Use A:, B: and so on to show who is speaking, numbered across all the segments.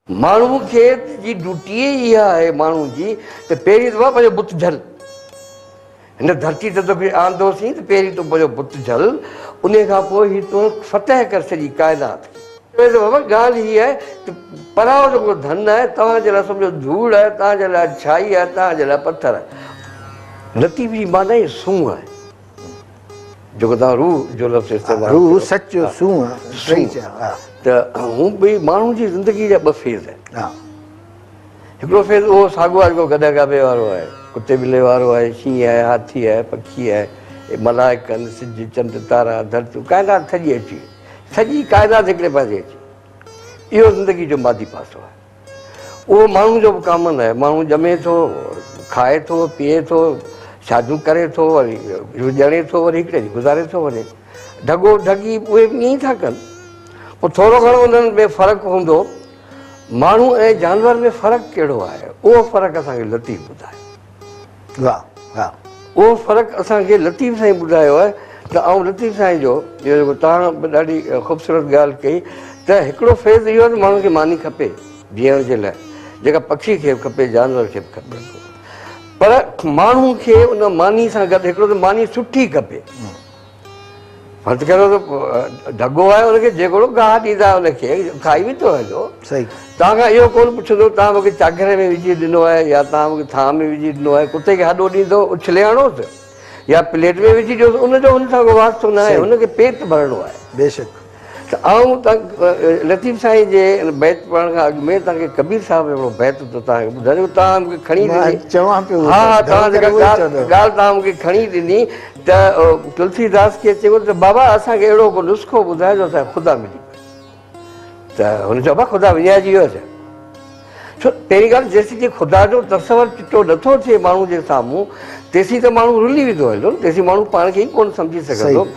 A: माण्हू खे जी ड्यूटी इहा आहे माण्हू जी त पहिरीं दफ़ा पंहिंजो बुत झल हिन धरती ते तोखे आंदोसीं त पहिरीं तूं पंहिंजो बुत झल उन खां पोइ हीअ तूं फतह कर सॼी काइनात खे। बाबा ॻाल्हि हीअ आहे त पराओ जेको धन आहे तव्हांजे लाइ सम्झो धूड़ आहे, तव्हांजे लाइ छाई आहे, तव्हांजे लाइ पथर आहे। लतीफ़ जी माना ई सूंहं आहे जेको तव्हां रूह जो लफ़्ज़ इस्तेमालु
B: रूह सचो सूंहं
A: त हू ॿई माण्हू जी ज़िंदगी जा ॿ फेज़ आहिनि। हिकिड़ो फेज़ उहो साॻियो आहे जेको गॾा गाबे वारो आहे, कुते ॿिले वारो आहे, शींहं आहे, हाथी आहे, पखी आहे, मलाइक आहिनि, सिज चंड तारा धरतियूं काइनात सॼी अची सॼी काइनात हिकिड़े पासे अची। इहो ज़िंदगी जो मादी पासो आहे। उहो माण्हू जो बि कामन आहे। माण्हू ॼमे थो, खाए थो, पीए थो, शादियूं करे थो, वरी ॼणे थो, वरी हिकिड़े ॾींहुं गुज़ारे थो वञे। ढॻो ढॻी उहे बि ईअं ई था कनि। पोइ थोरो घणो उन्हनि में फ़र्क़ु हूंदो। माण्हू ऐं जानवर में फ़र्क़ु कहिड़ो आहे उहो फ़र्क़ु असांखे लतीफ़ ॿुधायो। उहो फ़र्क़ु असांखे लतीफ़ साईं ॿुधायो आहे। त ऐं लतीफ़ साईं जो इहो जेको तव्हां बि ॾाढी ख़ूबसूरत ॻाल्हि कई त हिकिड़ो फेज़ इहो आहे त माण्हू खे मानी खपे जीअण जे लाइ, जेका पखी खे बि खपे, जानवर खे बि खपे। पर माण्हू खे उन मानी सां गॾु हिकिड़ो त मानी सुठी खपे। फर्ज़ु कयो त ढॻो आहे हुनखे जेको गाह ॾींदा हुनखे खाई बि थो हलियो। सही। तव्हां खां इहो कोन पुछंदो तव्हां मूंखे चाघरे में विझी ॾिनो आहे या तव्हां मूंखे थां में विझी ॾिनो आहे। कुते खे हॾो ॾींदो उछले हणोसि या प्लेट में विझी ॾियोसि, उनजो हुन सां को वास्तो न आहे, हुनखे पेट भरणो आहे। बेशक। त ऐं लतीफ़ साईं जे बैत पढ़ण खां अॻु में तव्हांखे कबीर साहिब हिकिड़ो बैत थो तव्हांखे ॿुधायो। तव्हां मूंखे खणी चवां पियो, हा हा, तव्हां जेका ॻाल्हि तव्हां मूंखे खणी ॾिनी त तुलसीदास खे चयो त बाबा असांखे अहिड़ो को नुस्ख़ो ॿुधाए जो असांखे ख़ुदा मिली पए। त हुन चयो बाबा ख़ुदा विञाइजी वियो छा? छो पहिरीं ॻाल्हि जेसीं ताईं ख़ुदा जो तसवर चिटो नथो थिए माण्हू जे साम्हूं तेसीं त माण्हू रुली वेंदो हलो, तेसीं माण्हू पाण खे ई कोन सम्झी सघंदो।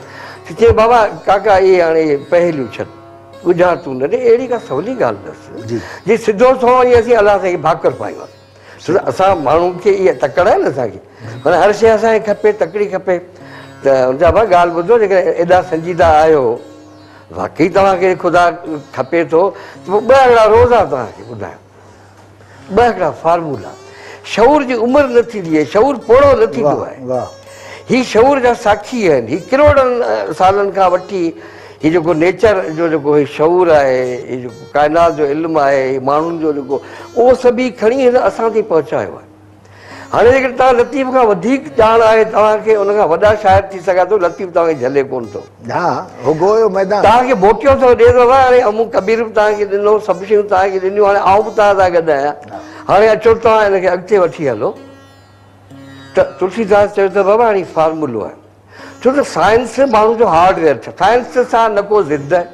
A: चए बाबा काका इहे हाणे पहेलियूं छॾ, गुज़ार तूं न ॾे, अहिड़ी का सवली ॻाल्हि अथसि जी सिधो थो वञी असीं अलाह साईं भाकर पायूं। असां माण्हू खे इहा तकड़ आहे न असांखे, माना हर शइ असांखे खपे, तकड़ी खपे। त हुन चयो भाई ॻाल्हि ॿुधो, जेकॾहिं एॾा संजीदा आहियो, वाक़ई तव्हांखे ख़ुदा खपे थो त पोइ ॿ हिकिड़ा रोज़ा तव्हांखे ॿुधायो, ॿ हिकिड़ा फार्मूला। शऊर जी उमिरि न थींदी आहे, शऊर पोड़ो न थींदो आहे। हीअ शऊर जा साखी आहिनि। हीअ किरोड़नि सालनि खां वठी हीअ जेको नेचर जो जेको हीअ शऊर आहे, हीअ जेको काइनात जो इल्मु आहे, माण्हुनि जो जेको उहो सभई खणी हिन असां ताईं पहुचायो आहे। हाणे जेकॾहिं तव्हां लतीफ़ खां वधीक ॼाण आहे तव्हांखे, उन खां वॾा शाइर थी सघा थो, लतीफ़ तव्हांखे झले कोन थो। तव्हांखे मोकिलियो थो ॾे थो, हाणे अमुक कबीर बि तव्हांखे ॾिनो, सभु शयूं तव्हांखे ॾिनियूं, हाणे आउं बि तव्हां सां गॾु आहियां, हाणे अचो तव्हां हिनखे अॻिते वठी हलो। त तुलसीदास चयो त बाबा हाणे फार्मूलो आहे। छो त साइंस माण्हू जो हार्डवेयर आहे। साइंस सां न को ज़िद आहे,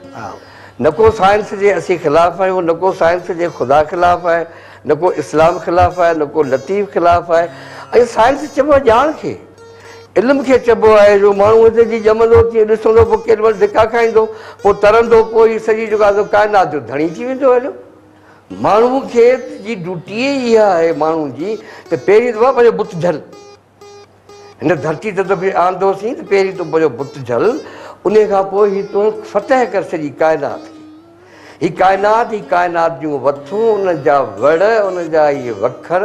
A: न को साइंस जे असीं ख़िलाफ़ु आहियूं, न को साइंस जे ख़ुदा ख़िलाफ़ु आहे, न को इस्लाम ख़िलाफ़ु आहे, न को लतीफ़ ख़िलाफ़ु आहे। ऐं साइंस चइबो आहे ॼाण खे, इल्म खे चइबो आहे जो माण्हू हिते जी ॼमंदो, तीअं ॾिसंदो, पोइ केॾी महिल धिका खाईंदो, पोइ तरंदो, पोइ हीअ सॼी जेको काइनात जो धणी थी वेंदो हलियो। माण्हू खे जी ड्यूटी इहा आहे माण्हू जी त पहिरीं दफ़ा पंहिंजो बुत झल हिन धरती ते तोखे आंदोसीं त पहिरीं तूं पंहिंजो बुत झल, उन खां पोइ हीअ तूं फतह कर सॼी काइनात खे। हीअ काइनात जूं वथूं, उन जा वण, उन जा इहे वखर,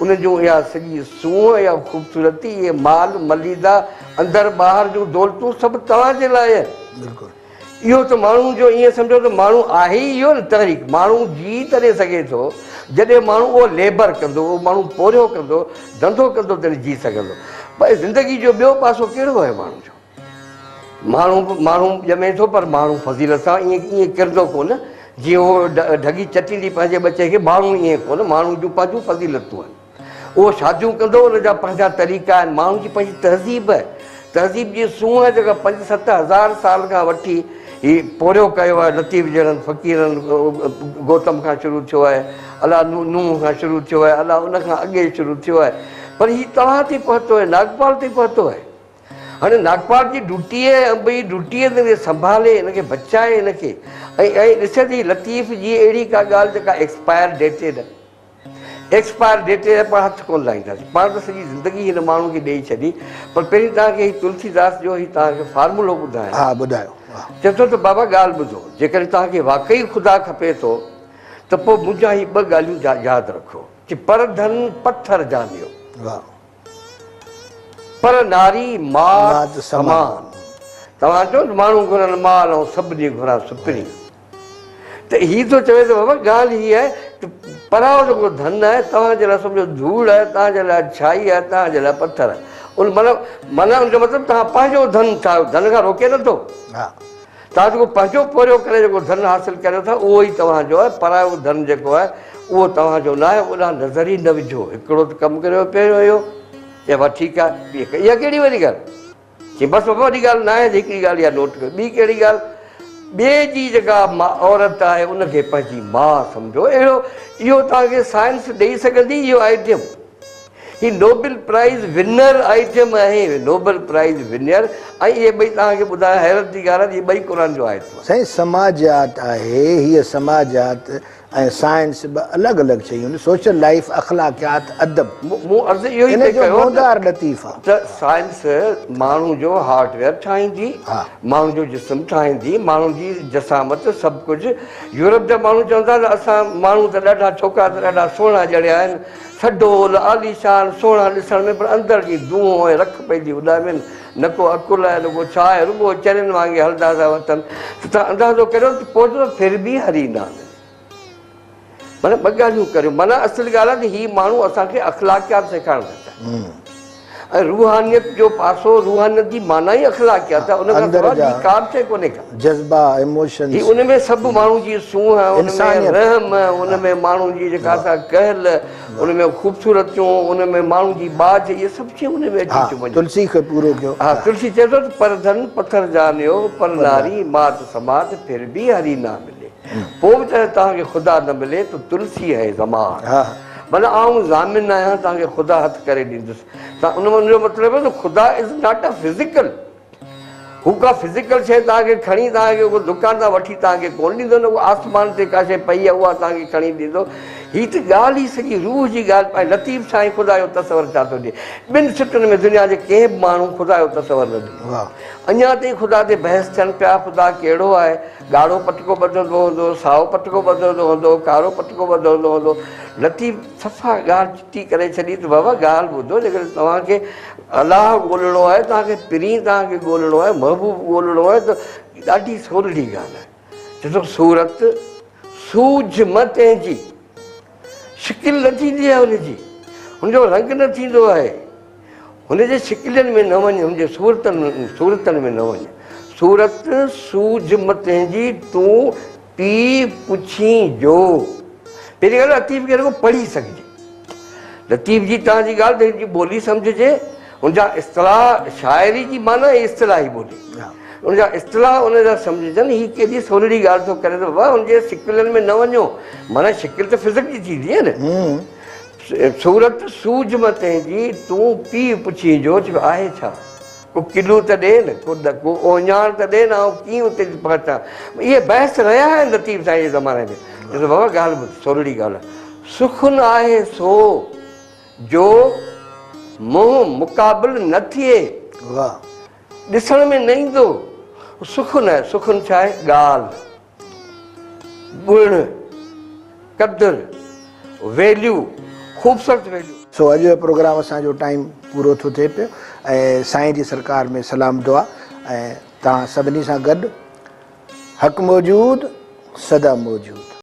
A: उन जूं इहा सॼी सूंहं, इहा ख़ूबसूरती, इहे माल मलीदा, अंदरि ॿाहिरि जूं दौलतूं सभु तव्हांजे लाइ आहिनि। बिल्कुलु। इहो त माण्हू जो ईअं सम्झो त माण्हू आहे ई इहो न तहरीक। माण्हू जी तॾहिं सघे थो जॾहिं माण्हू उहो लेबर कंदो, उहो माण्हू पोरियो कंदो, धंधो कंदो, तॾहिं जी सघंदो। भई ज़िंदगी जो ॿियो पासो कहिड़ो आहे माण्हू जो? माण्हू ॼमे थो, पर माण्हू फज़ीलत सां ईअं किरंदो कोन जीअं उहो ढगी चटींदी पंहिंजे बचे खे। माण्हू ईअं कोन, माण्हू जूं पंहिंजूं फज़ीलतूं आहिनि। उहो शादियूं कंदो, उनजा पंहिंजा तरीक़ा आहिनि। माण्हू जी पंहिंजी तहज़ीब आहे। तहज़ीब जी सूंहं जेका 5-7 हज़ार साल खां वठी हीअ पोरियो कयो आहे लतीफ़ जहिड़नि फ़क़ीरनि। गौतम खां शुरू थियो आहे, अलाह नूह खां शुरू थियो आहे, अलाह उन खां अॻे शुरू थियो आहे, पर हीअ तव्हां ते पहुतो आहे, नागपाल ते पहुतो आहे। हाणे नागपाल जी ड्यूटीअ ॿई ड्यूटीअ ते संभाले, हिनखे बचाए हिनखे। ऐं ॾिसंदी लतीफ़ जी अहिड़ी का ॻाल्हि जेका एक्सपायर डेटेड आहे। एक्सपायर डेटेड पाण हथु कोन लाहींदासीं, पाण त सॼी ज़िंदगी हिन माण्हू खे ॾेई छॾी। पर पहिरीं तव्हांखे हीअ तुलसीदास जो ही तव्हांखे फार्मूलो ॿुधायो। हा ॿुधायो। चए थो त बाबा ॻाल्हि ॿुधो, जेकॾहिं तव्हांखे वाक़ई ख़ुदा खपे थो त त पोइ मुंहिंजा ही ॿ ॻाल्हियूं यादि रखो कि पर धन पत्थर जानियो,
B: वाह,
A: पर नारी मात
B: मात
A: समान। तव्हां चओ माण्हू घुरनि माल ऐं सभु ॾींहुं घुरां सुपिरी, त हीअ थो चवे त बाबा ॻाल्हि हीअ आहे त पराओ जेको धन आहे तव्हांजे लाइ सम्झो धूड़ आहे, तव्हांजे लाइ छाई आहे, तव्हांजे लाइ पत्थर आहे। उन माना उनजो मतिलबु तव्हां पंहिंजो धन ठाहियो, धन खां रोके नथो।
B: हा,
A: तव्हां जेको पंहिंजो पोरियो करे जेको धन हासिलु करियो था उहो ई तव्हांजो आहे। परायो धन जेको आहे उहो तव्हांजो न आहे, ओॾां नज़र ई न विझो। हिकिड़ो त कमु करियो पियो हुयो, चइबो आहे ठीकु आहे, इहा कहिड़ी वॾी ॻाल्हि, चई बसि बाबा वॾी ॻाल्हि न आहे, हिकिड़ी ॻाल्हि इहा नोट कयो। ॿी कहिड़ी ॻाल्हि, ॿिए जी जेका औरत आहे उनखे पंहिंजी माउ सम्झो। अहिड़ो इहो तव्हांखे साइंस ॾेई सघंदी इहो आइटम। ही नोबेल प्राइज़ विनर आइटम आहे, नोबेल प्राइज़ विनर। ऐं इहे ॿई तव्हांखे ॿुधायो हैरत जी ॻाल्हि आहे, इहे ॿई क़ुर जो आइटम आहे।
B: साईं समाजात आहे, हीअ समाजात ऐं साइंस ॿ अलॻि अलॻि शयूं आहिनि। सोशल लाइफ, अख़लाक़ियात, अदब,
A: मूं अर्ज़ु इहो ई
B: इन जो
A: कयो
B: मौदार लतीफ़ आहे
A: त साइंस माण्हू जो हार्डवेयर ठाहींदी, माण्हू जो जिस्म ठाहींदी, माण्हू जी जसामत सभु कुझु। यूरोप जा माण्हू चवंदा त असां माण्हू त ॾाढा छोकिरा त ॾाढा सुहिणा ॼणिया आहिनि, सडोल आलीशान सुहिणा ॾिसण में, पर अंदरि जी दूंहों ऐं रख पइजी उॾामनि, न को अकुल आहे न को छा आहे, रुॻो चरनि वांगुरु हलंदा था वठनि। त तव्हां अंदाज़ो करियो त पहुचो फिर बि हरी न आहिनि। माना ॿ ॻाल्हियूं करियो। माना असुल ॻाल्हि आहे त हीअ माण्हू असांखे अख़लाक़ियात सेखारणु था चाहिनि ऐं रूहानियत जो पासो, रूहानियत जी माना ई अख़लाक़ियात आहे। उन खां सवाइ ॿी का बि शइ कोन्हे का।
B: जज़्बा, इमोशन्स,
A: उन में सभु माण्हू जी सूंह, उन में रहम, उन में माण्हू जी जेका असां कहल, उन में ख़ूबसूरतियूं, उन में माण्हू जी बाज, इहे सभु शयूं उन में अची थियूं वञनि।
B: तुलसी खे पूरो कयो।
A: हा, तुलसी चए थो त पर धन पत्थर जानियो, पर नारी मात समाज, फिर बि हरी न मिले। पोइ बि चाहे तव्हांखे ख़ुदा न मिले त तुलसी है ज़मान। माना आउं ज़ामिन आहियां, तव्हांखे ख़ुदा हथु करे ॾींदुसि। त उनजो मतिलबु आहे त ख़ुदा इज़ नॉट अ फिज़िकल, हू का फिज़िकल शइ तव्हांखे खणी तव्हांखे उहो दुकान तां वठी तव्हांखे कोन ॾींदो, न उहो आसमान ते का शइ पई आहे उहा तव्हांखे खणी ॾींदो। हीअ त ॻाल्हि ई सॼी रूह जी ॻाल्हि पाए। लतीफ़ साईं ख़ुदा जो तसवर छा थो ॾिए, ॿिनि सिटुनि में दुनिया जे कंहिं बि माण्हू ख़ुदा जो तसवर न ॾिनो। अञा ताईं ख़ुदा ते बहस थियनि पिया, ख़ुदा कहिड़ो आहे, ॻाढ़ो पटको ॿधंदो हूंदो, साओ पटको ॿधंदो हूंदो, कारो पटको ॿधंदो हूंदो। लतीफ़ सफ़ा ॻाल्हि चिटी करे छॾी त बाबा ॻाल्हि ॿुधो, जेकॾहिं तव्हांखे अलाह ॻोल्हणो आहे, तव्हांखे पीरी तव्हांखे ॻोल्हणो आहे, महबूब ॻोल्हणो आहे, त ॾाढी सवली ॻाल्हि आहे। चए थो सूरत सूझ म तंहिंजी, शिकिल न थींदी आहे हुनजी, हुनजो रंग न थींदो आहे, हुनजे शिकिलनि में न वञ, हुनजे सूरतनि में न वञ। सूरत सूझ म तंहिंजी, तूं पी पुछी जो। पहिरीं ॻाल्हि लतीफ़ खे रुॻो पढ़ी सघिजे। लतीफ़ जी तव्हांजी ॻाल्हि त हिनजी ॿोली सम्झिजे, हुनजा इस्तलाह, शाइरी जी माना इस्तलाही ॿोली, हुनजा इस्तलाह उनजा सम्झजनि। हीअ केॾी सवली ॻाल्हि थो करे त बाबा हुनजे शिकिलनि में न वञो, माना शिकिल त फिज़िक जी थींदी आहे न। सूरत सूझ म तंहिंजी, तूं पी पुछी जो, चइबो आहे छा, को किलो त ॾे न, को ओञाण त ॾे न, ऐं कीअं उते पहुचां। इहे बहस रहिया आहिनि लतीफ़ साईं जे ज़माने में। ॾिसो बाबा ॻाल्हि ॿुध, सवली ॻाल्हि आहे। सुखुन आहे सो जो मुंहुं मुक़ाबिल न थिए, ॾिसण में न ईंदो, सुखुन आहे। सुखुन छा आहे, ॻाल्हि, ॻुण, क़दुरु, वैल्यू, ख़ूबसूरत वैल्यू।
B: सो अॼु जो प्रोग्राम असांजो टाइम पूरो थो थिए पियो ऐं साईं जी सरकार में सलाम दुआ ऐं तव्हां सभिनी सां गॾु हक़ मौजूद सदा मौजूद।